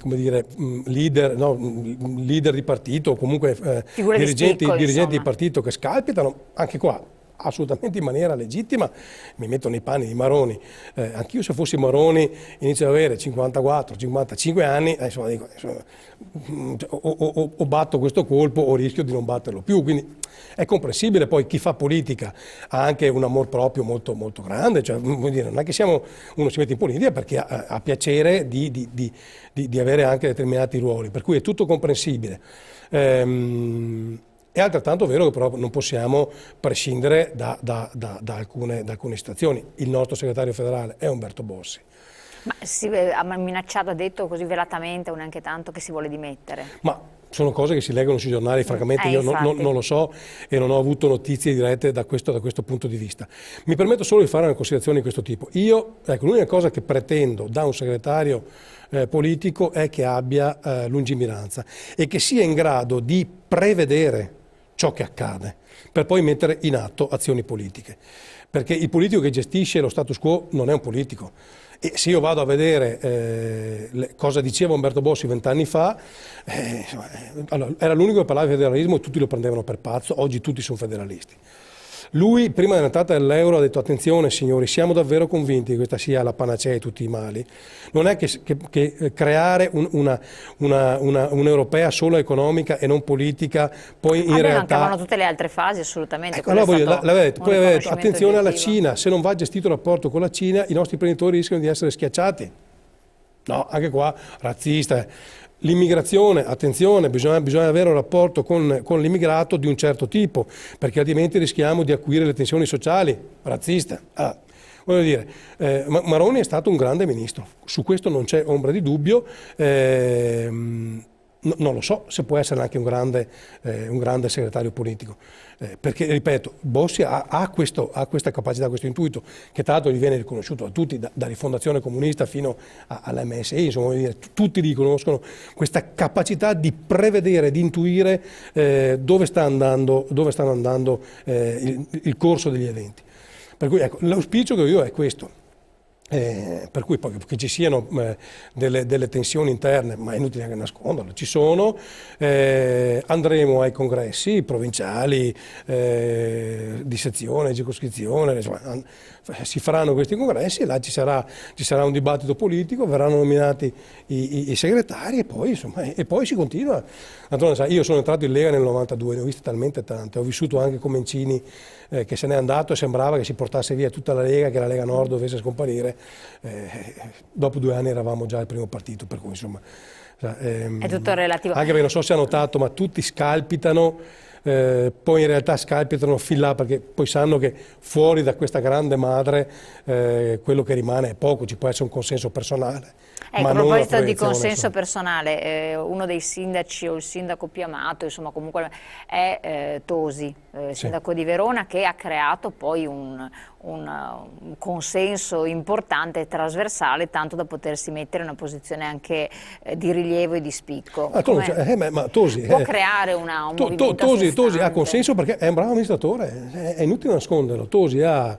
dire, leader di partito, o comunque dirigenti di partito che scalpitano, anche qua assolutamente in maniera legittima. Mi metto nei panni di Maroni, anch'io se fossi Maroni inizio ad avere 54-55 anni, insomma, dico, o batto questo colpo o rischio di non batterlo più, quindi è comprensibile. Poi chi fa politica ha anche un amor proprio molto, molto grande, cioè, vuol dire, non è che uno si mette in politica perché ha piacere di avere anche determinati ruoli, per cui è tutto comprensibile. È altrettanto vero che però non possiamo prescindere da alcune situazioni. Il nostro segretario federale è Umberto Bossi. Ma ha minacciato, ha detto così velatamente o neanche tanto, che si vuole dimettere? Ma sono cose che si leggono sui giornali, francamente io non lo so e non ho avuto notizie dirette da questo punto di vista. Mi permetto solo di fare una considerazione di questo tipo. L'unica cosa che pretendo da un segretario politico è che abbia lungimiranza e che sia in grado di prevedere ciò che accade, per poi mettere in atto azioni politiche. Perché il politico che gestisce lo status quo non è un politico, E se io vado a vedere cosa diceva Umberto Bossi 20 anni fa, allora, era l'unico che parlava di federalismo e tutti lo prendevano per pazzo, oggi tutti sono federalisti. Lui, prima dell'entrata dell'euro, ha detto: attenzione signori, siamo davvero convinti che questa sia la panacea di tutti i mali? Non è che creare un'europea solo economica e non politica, poi in realtà... mancavano tutte le altre fasi, assolutamente. Ecco, allora, l'aveva detto. Poi aveva detto: attenzione alla obiettivo. Cina, se non va gestito il rapporto con la Cina, i nostri imprenditori rischiano di essere schiacciati. No, anche qua, razzista. L'immigrazione, attenzione, bisogna avere un rapporto con l'immigrato di un certo tipo, perché altrimenti rischiamo di acuire le tensioni sociali. Razzista. Voglio dire, Maroni è stato un grande ministro, su questo non c'è ombra di dubbio. Non lo so se può essere anche un grande segretario politico, perché, ripeto, Bossi ha questa capacità, questo intuito, che tra l'altro gli viene riconosciuto da tutti, da Rifondazione Comunista fino all'MSI, insomma, voglio dire, tutti riconoscono questa capacità di prevedere, di intuire dove sta andando il corso degli eventi. Per cui, ecco, l'auspicio che io ho è questo. Per cui poi che ci siano delle tensioni interne, ma è inutile anche nasconderlo, ci sono, andremo ai congressi provinciali, di sezione, di circoscrizione, insomma, si faranno questi congressi e là ci sarà un dibattito politico, verranno nominati i segretari e poi si continua. Io sono entrato in Lega nel 92, ne ho viste talmente tante, ho vissuto anche con Mencini che se n'è andato e sembrava che si portasse via tutta la Lega, che la Lega Nord dovesse scomparire. Dopo 2 anni eravamo già il primo partito, per cui insomma è tutto relativo. Anche perché non so se ha notato, ma tutti scalpitano, poi in realtà scalpitano fin là, perché poi sanno che fuori da questa grande madre quello che rimane è poco, ci può essere un consenso personale. Ecco, a proposito di consenso personale, uno dei sindaci o il sindaco più amato, insomma, comunque è Tosi, sindaco di Verona, che ha creato poi un consenso importante e trasversale, tanto da potersi mettere in una posizione anche di rilievo e di spicco. Ma Tosi può creare un movimento Tosi ha consenso perché è un bravo amministratore, è inutile nasconderlo. Tosi ha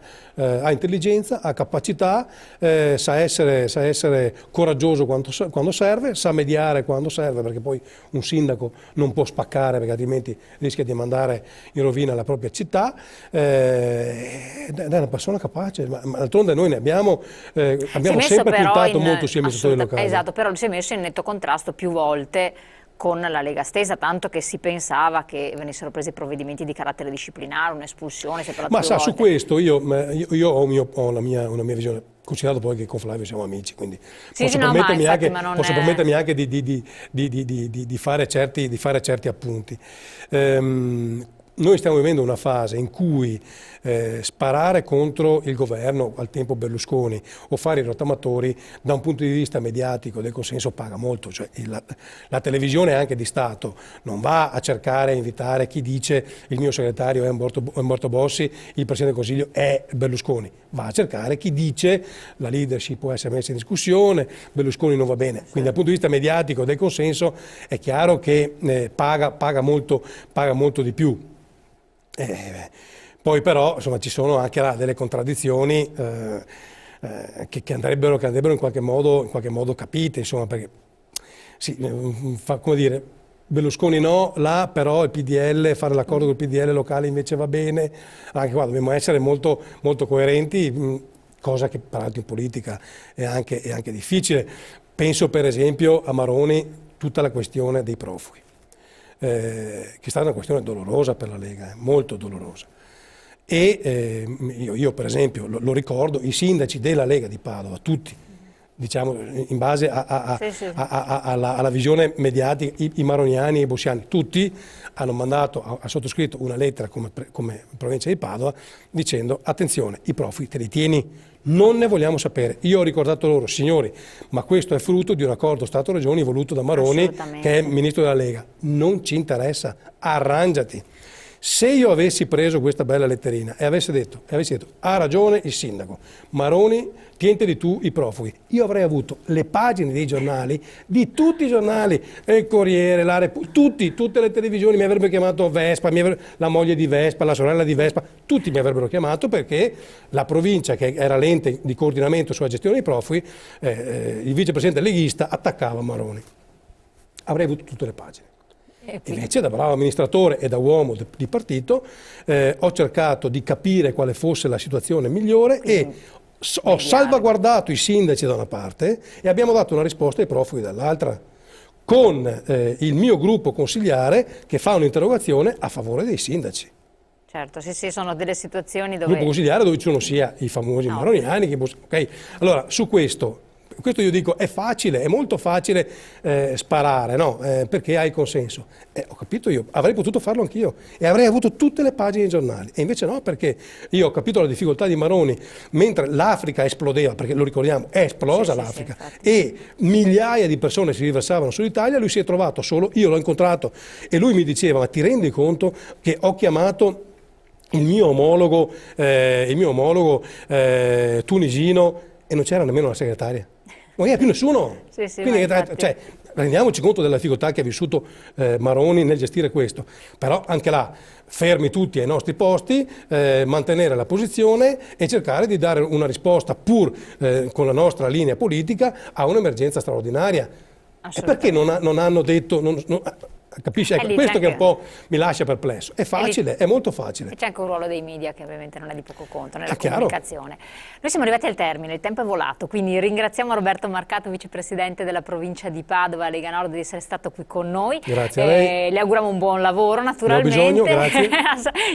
intelligenza, ha capacità, sa essere coraggioso quando serve, sa mediare quando serve, perché poi un sindaco non può spaccare, perché altrimenti rischia di mandare in rovina la propria città. È una persona capace, ma d'altronde noi ne abbiamo sempre puntato molto sui amministratori locali. Esatto, però si è messo in netto contrasto più volte con la Lega stessa, tanto che si pensava che venissero presi provvedimenti di carattere disciplinare, un'espulsione. Ma sa, su questo io ho una mia visione, considerato poi che con Flavio siamo amici, quindi posso permettermi anche di fare certi appunti. Noi stiamo vivendo una fase in cui sparare contro il governo, al tempo Berlusconi, o fare i rottamatori, da un punto di vista mediatico del consenso paga molto. Cioè, la televisione anche di Stato non va a cercare e invitare chi dice il mio segretario è Umberto Bossi, il Presidente del Consiglio è Berlusconi, va a cercare chi dice la leadership può essere messa in discussione, Berlusconi non va bene. Quindi dal punto di vista mediatico del consenso è chiaro che paga molto di più. Poi però insomma ci sono anche là delle contraddizioni che andrebbero in qualche modo capite, insomma, perché sì, come dire, Berlusconi no, là però il PDL, fare l'accordo col PDL locale invece va bene, anche qua dobbiamo essere molto coerenti, cosa che peraltro in politica è anche difficile. Penso per esempio a Maroni, tutta la questione dei profughi. Che è stata una questione dolorosa per la Lega, molto dolorosa. E io per esempio lo ricordo, i sindaci della Lega di Padova, tutti, diciamo in base alla visione mediatica, i maroniani e i bossiani, tutti hanno mandato a sottoscritto una lettera come provincia di Padova dicendo: attenzione, i profughi te li tieni, non ne vogliamo sapere. Io ho ricordato loro: signori, ma questo è frutto di un accordo Stato-Regioni voluto da Maroni, che è ministro della Lega, non ci interessa, arrangiati. Se io avessi preso questa bella letterina e avessi detto ha ragione il sindaco, Maroni, tienteli tu i profughi, io avrei avuto le pagine dei giornali, di tutti i giornali, il Corriere, tutte le televisioni mi avrebbero chiamato Vespa, la moglie di Vespa, la sorella di Vespa, tutti mi avrebbero chiamato perché la provincia, che era l'ente di coordinamento sulla gestione dei profughi, il vicepresidente leghista attaccava Maroni. Avrei avuto tutte le pagine. Invece, da bravo amministratore e da uomo di partito, ho cercato di capire quale fosse la situazione migliore e ho salvaguardato i sindaci da una parte e abbiamo dato una risposta ai profughi dall'altra, con il mio gruppo consigliare che fa un'interrogazione a favore dei sindaci. Certo, sì, sono delle situazioni dove... Gruppo consigliare dove ci sono sia i famosi maroniani, okay. Allora, su questo io dico è facile, è molto facile sparare, no? Perché hai il consenso. Ho capito io, avrei potuto farlo anch'io e avrei avuto tutte le pagine dei giornali. E invece no, perché io ho capito la difficoltà di Maroni, mentre l'Africa esplodeva, perché lo ricordiamo, è esplosa l'Africa, e migliaia di persone si riversavano sull'Italia, lui si è trovato solo, io l'ho incontrato e lui mi diceva, ma ti rendi conto che ho chiamato il mio omologo tunisino e non c'era nemmeno la segretaria? Non era più nessuno. Quindi, cioè, rendiamoci conto della difficoltà che ha vissuto Maroni nel gestire questo. Però anche là, fermi tutti ai nostri posti, mantenere la posizione e cercare di dare una risposta, pur con la nostra linea politica, a un'emergenza straordinaria. E perché non hanno detto... Capisci? Ecco, questo che un po' mi lascia perplesso. È facile, è molto facile. E c'è anche un ruolo dei media che ovviamente non è di poco conto nella comunicazione. Noi siamo arrivati al termine, il tempo è volato, quindi ringraziamo Roberto Marcato, vicepresidente della provincia di Padova, Lega Nord, di essere stato qui con noi. Grazie a lei. Le auguriamo un buon lavoro, naturalmente. Ne ho bisogno, grazie.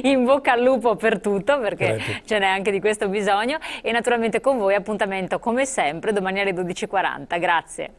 In bocca al lupo per tutto, perché ce n'è anche di questo bisogno. E naturalmente con voi appuntamento come sempre domani alle 12:40. Grazie.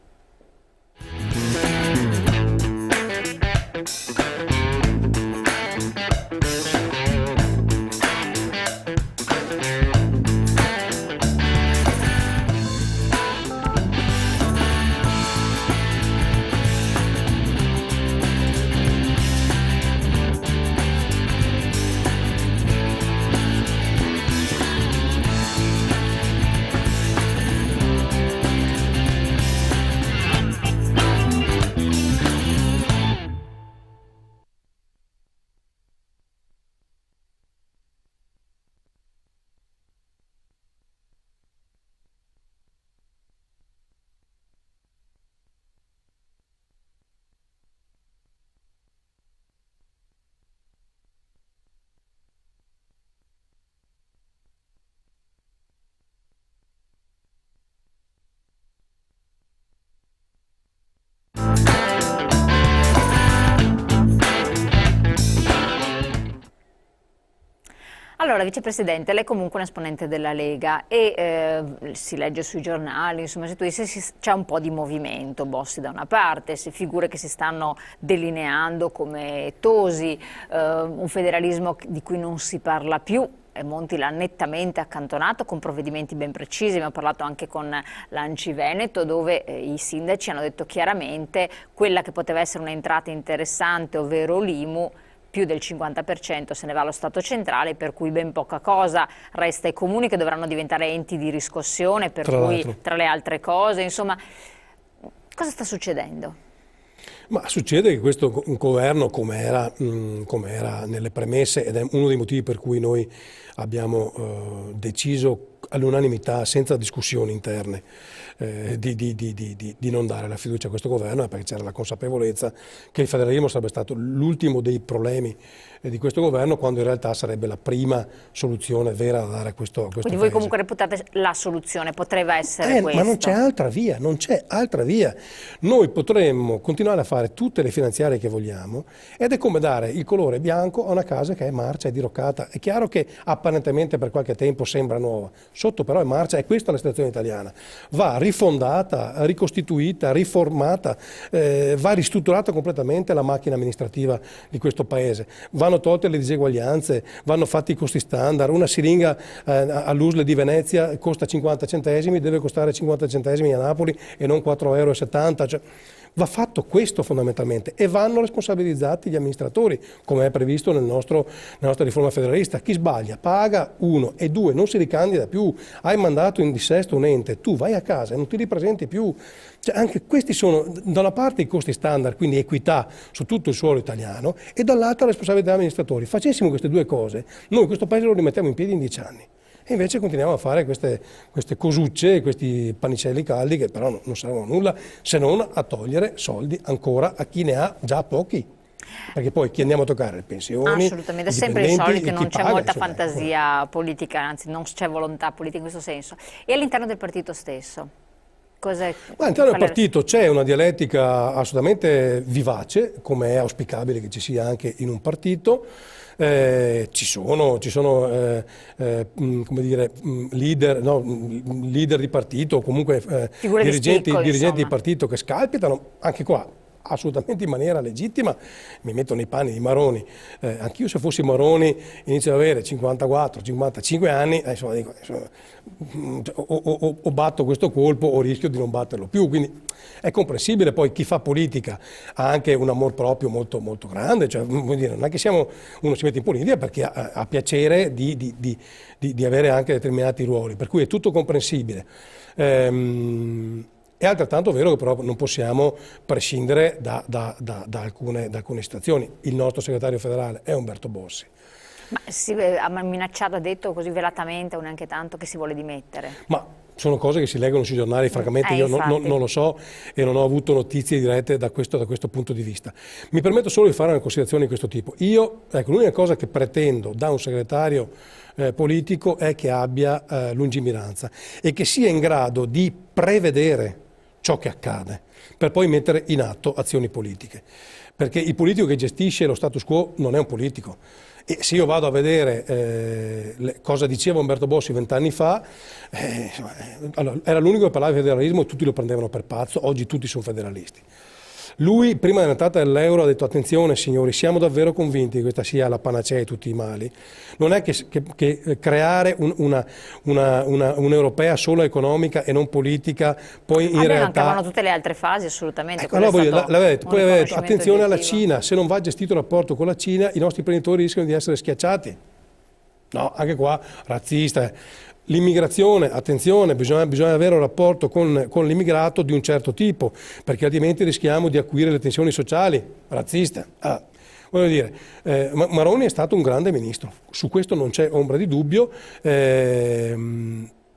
Allora, vicepresidente, lei è comunque un esponente della Lega e si legge sui giornali, insomma, c'è un po' di movimento, Bossi da una parte, figure che si stanno delineando come Tosi, un federalismo di cui non si parla più. Monti l'ha nettamente accantonato con provvedimenti ben precisi, abbiamo parlato anche con l'Anci Veneto dove i sindaci hanno detto chiaramente quella che poteva essere un'entrata interessante, ovvero l'IMU, più del 50% se ne va allo Stato centrale, per cui ben poca cosa resta ai comuni che dovranno diventare enti di riscossione, per cui tra le altre cose, insomma, cosa sta succedendo? Ma succede che questo governo, come era nelle premesse, ed è uno dei motivi per cui noi abbiamo deciso all'unanimità, senza discussioni interne, di non dare la fiducia a questo governo, perché c'era la consapevolezza che il federalismo sarebbe stato l'ultimo dei problemi di questo governo, quando in realtà sarebbe la prima soluzione vera da dare a questo Quindi paese. voi comunque reputate la soluzione, potrebbe essere questo? Ma non c'è altra via, non c'è altra via. Noi potremmo continuare a fare tutte le finanziarie che vogliamo ed è come dare il colore bianco a una casa che è marcia e diroccata. È chiaro che apparentemente per qualche tempo sembra nuova, sotto però è marcia, e questa è la situazione italiana. Va rifondata, ricostituita, riformata, va ristrutturata completamente la macchina amministrativa di questo paese. Vanno tolte le diseguaglianze, vanno fatti i costi standard. Una siringa all'USL di Venezia costa 50 centesimi, deve costare 50 centesimi a Napoli e non 4,70 €. Cioè, Va fatto questo fondamentalmente e vanno responsabilizzati gli amministratori, come è previsto nella nostra riforma federalista. Chi sbaglia paga, 1, e 2, non si ricandida più. Hai mandato in dissesto un ente, tu vai a casa e non ti ripresenti più. Cioè, anche questi sono da una parte i costi standard, quindi equità su tutto il suolo italiano, e dall'altra la responsabilità degli amministratori. Facessimo queste due cose, noi questo paese lo rimettiamo in piedi in 10 anni. E invece continuiamo a fare queste cosucce, questi pannicelli caldi che però non servono a nulla se non a togliere soldi ancora a chi ne ha già pochi. Perché poi chi andiamo a toccare? Le pensioni, assolutamente, i sempre i soliti, non c'è paga, molta insomma, fantasia politica, anzi non c'è volontà politica in questo senso. E all'interno del partito stesso? All'interno del partito c'è una dialettica assolutamente vivace, come è auspicabile che ci sia anche in un partito. Ci sono come dire, leader di partito o comunque dirigenti di partito che scalpitano, anche qua assolutamente in maniera legittima. Mi metto nei panni di Maroni, anch'io se fossi Maroni inizio ad avere 54-55 anni, insomma, dico, o batto questo colpo o rischio di non batterlo più, quindi è comprensibile. Poi chi fa politica ha anche un amor proprio molto, molto grande, cioè, vuol dire, non è che uno si mette in politica perché ha piacere di avere anche determinati ruoli, per cui è tutto comprensibile. È altrettanto vero che però non possiamo prescindere da alcune situazioni. Il nostro segretario federale è Umberto Bossi. Ma ha minacciato, ha detto così velatamente o neanche tanto che si vuole dimettere? Ma sono cose che si leggono sui giornali, francamente io non lo so e non ho avuto notizie dirette da questo punto di vista. Mi permetto solo di fare una considerazione di questo tipo. Ecco, l'unica cosa che pretendo da un segretario politico è che abbia lungimiranza e che sia in grado di prevedere ciò che accade, per poi mettere in atto azioni politiche. Perché il politico che gestisce lo status quo non è un politico. E se io vado a vedere cosa diceva Umberto Bossi 20 anni fa, allora, era l'unico che parlava di federalismo e tutti lo prendevano per pazzo, oggi tutti sono federalisti. Lui, prima dell'entrata dell'euro, ha detto: attenzione signori, siamo davvero convinti che questa sia la panacea di tutti i mali? Non è che creare un'europea solo economica e non politica, poi in realtà... mancavano tutte le altre fasi, assolutamente. Ecco, allora poi aveva detto: attenzione alla Cina, se non va gestito il rapporto con la Cina, i nostri imprenditori rischiano di essere schiacciati. No, anche qua, razzista. L'immigrazione, attenzione, bisogna avere un rapporto con l'immigrato di un certo tipo, perché altrimenti rischiamo di acuire le tensioni sociali. Razzista. Voglio dire, Maroni è stato un grande ministro, su questo non c'è ombra di dubbio.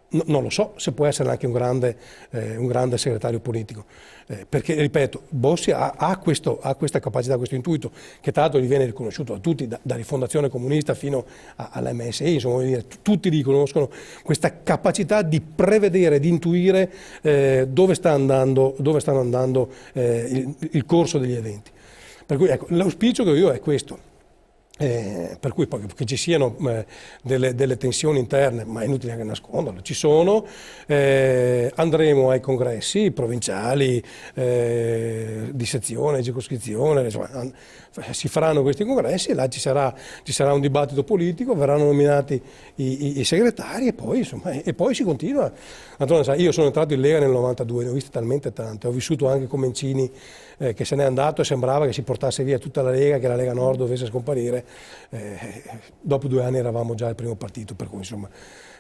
Non lo so se può essere anche un grande segretario politico, perché, ripeto, Bossi ha questa capacità, questo intuito, che tra l'altro gli viene riconosciuto da tutti, da Rifondazione Comunista fino all'MSI, insomma, voglio dire, tutti riconoscono questa capacità di prevedere, di intuire dove stanno andando il corso degli eventi. Per cui ecco, l'auspicio che io è questo. Per cui poi che ci siano delle tensioni interne, ma è inutile anche nasconderlo, ci sono. Andremo ai congressi provinciali, di sezione, di circoscrizione, insomma, si faranno questi congressi e là ci sarà un dibattito politico, verranno nominati i segretari e poi, insomma, e poi si continua. Io sono entrato in Lega nel 92, ne ho viste talmente tante, ho vissuto anche con Mencini che se n'è andato e sembrava che si portasse via tutta la Lega, che la Lega Nord dovesse scomparire. Dopo 2 anni eravamo già il primo partito, per cui insomma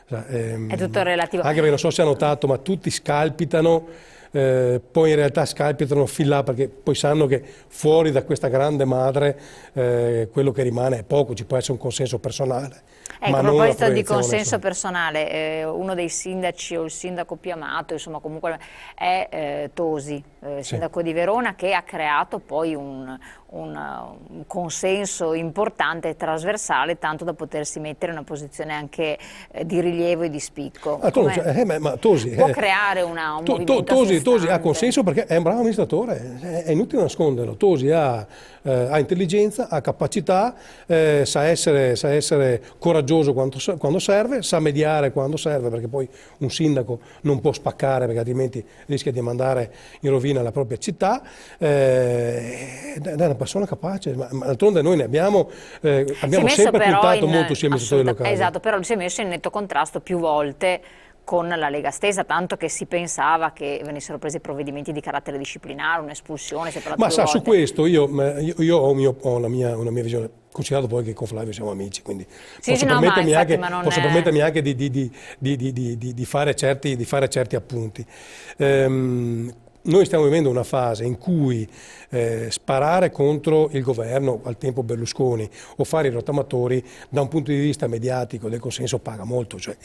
è tutto relativo. Anche perché non so se ha notato, ma tutti scalpitano, poi in realtà scalpitano fin là, perché poi sanno che fuori da questa grande madre quello che rimane è poco, ci può essere un consenso personale. Ecco, ma a non proposito di consenso insomma. Personale, uno dei sindaci o il sindaco più amato, insomma, comunque è Tosi, sindaco di Verona, che ha creato poi un consenso importante e trasversale, tanto da potersi mettere in una posizione anche di rilievo e di spicco. Ma Tosi può creare un movimento Tosi ha consenso perché è un bravo amministratore, è inutile nasconderlo. Tosi ha intelligenza, ha capacità, sa essere coraggioso quando serve, sa mediare quando serve, perché poi un sindaco non può spaccare, perché altrimenti rischia di mandare in rovina la propria città. È una persona capace, ma d'altronde noi ne abbiamo sempre puntato molto sugli amministratori locali. Esatto, però si è messo in netto contrasto più volte con la Lega stessa, tanto che si pensava che venissero presi provvedimenti di carattere disciplinare, un'espulsione, si è parlato Ma due sa, su volte. questo io ho una mia visione, considerato poi che con Flavio siamo amici, quindi Sì, sì, no, ma infatti, ma non posso è- permettermi anche di fare certi appunti. Noi stiamo vivendo una fase in cui sparare contro il governo, al tempo Berlusconi, o fare i rottamatori, da un punto di vista mediatico del consenso paga molto. Cioè,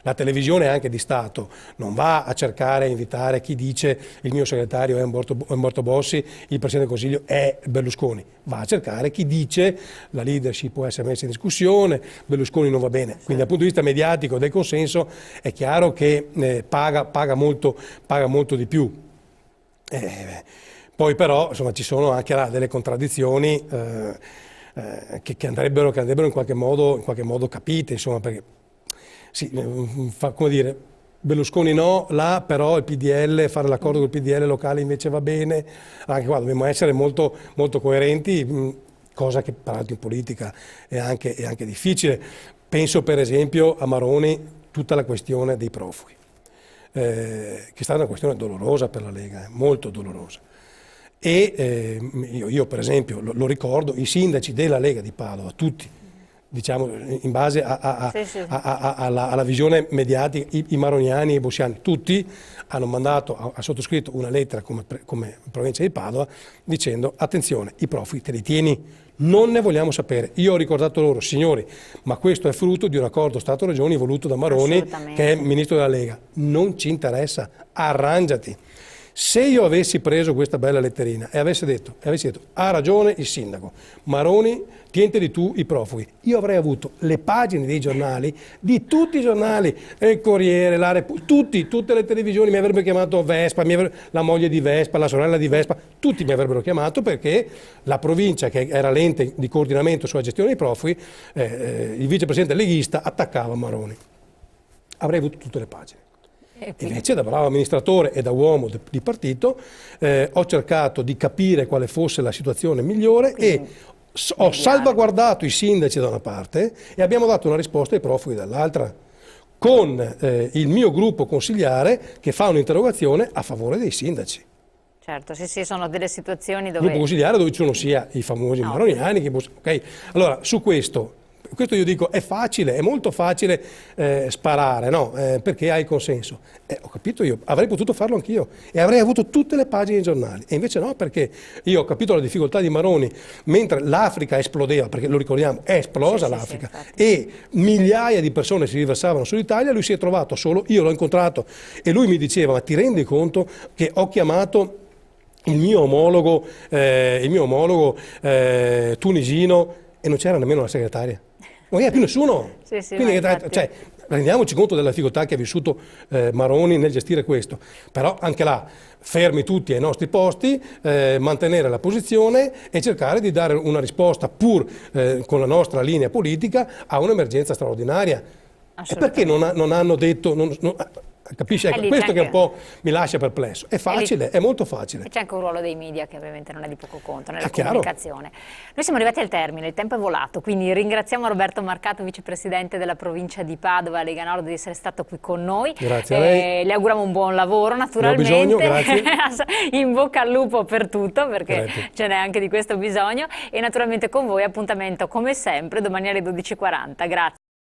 la televisione anche di Stato non va a cercare, a invitare chi dice il mio segretario è Umberto Bossi, il Presidente del Consiglio è Berlusconi. Va a cercare chi dice la leadership può essere messa in discussione, Berlusconi non va bene. Quindi dal punto di vista mediatico del consenso è chiaro che paga molto di più. Poi però insomma, ci sono anche delle contraddizioni che andrebbero in qualche modo capite, insomma, perché sì, come dire, Berlusconi no, là però il PDL, fare l'accordo col PDL locale invece va bene, anche qua dobbiamo essere molto coerenti, cosa che peraltro in politica è anche difficile. Penso per esempio a Maroni, tutta la questione dei profughi. Che è stata una questione dolorosa per la Lega, molto dolorosa. E io per esempio lo ricordo, i sindaci della Lega di Padova, tutti, diciamo in base alla visione mediatica, i maroniani e i bossiani, tutti hanno mandato, ha sottoscritto una lettera come provincia di Padova dicendo attenzione, i profughi te li tieni, non ne vogliamo sapere. Io ho ricordato loro, signori, ma questo è frutto di un accordo Stato-Regioni voluto da Maroni, che è ministro della Lega. Non ci interessa, arrangiati. Se io avessi preso questa bella letterina e avessi detto ha ragione il sindaco, Maroni, tienteli tu i profughi, io avrei avuto le pagine dei giornali, di tutti i giornali, il Corriere, tutte le televisioni mi avrebbero chiamato Vespa, la moglie di Vespa, la sorella di Vespa, tutti mi avrebbero chiamato perché la provincia, che era l'ente di coordinamento sulla gestione dei profughi, il vicepresidente leghista attaccava Maroni. Avrei avuto tutte le pagine. Invece da bravo amministratore e da uomo di partito ho cercato di capire quale fosse la situazione migliore e ho salvaguardato i sindaci da una parte e abbiamo dato una risposta ai profughi dall'altra, con il mio gruppo consigliare che fa un'interrogazione a favore dei sindaci. Certo, sì, sono delle situazioni dove... Gruppo consigliare dove ci sono sia i famosi maroniani che... Ok, allora su questo io dico è facile, è molto facile sparare, no? Perché hai il consenso. Ho capito io, avrei potuto farlo anch'io e avrei avuto tutte le pagine dei giornali. E invece no, perché io ho capito la difficoltà di Maroni, mentre l'Africa esplodeva, perché lo ricordiamo, è esplosa l'Africa, e migliaia di persone si riversavano sull'Italia, lui si è trovato solo, io l'ho incontrato e lui mi diceva, ma ti rendi conto che ho chiamato il mio omologo tunisino e non c'era nemmeno la segretaria? Non c'era più nessuno. Quindi, cioè, rendiamoci conto della difficoltà che ha vissuto Maroni nel gestire questo. Però anche là, fermi tutti ai nostri posti, mantenere la posizione e cercare di dare una risposta, pur con la nostra linea politica, a un'emergenza straordinaria. E perché non hanno detto... Capisci? Ecco, questo che un po' mi lascia perplesso. È facile, è molto facile. E c'è anche un ruolo dei media che ovviamente non è di poco conto nella comunicazione. Noi siamo arrivati al termine, il tempo è volato, quindi ringraziamo Roberto Marcato, vicepresidente della provincia di Padova, Lega Nord, di essere stato qui con noi. Grazie a lei. Le auguriamo un buon lavoro naturalmente. Ne ho bisogno, grazie. In bocca al lupo per tutto, perché ce n'è anche di questo bisogno. E naturalmente con voi appuntamento come sempre domani alle 12:40. Grazie.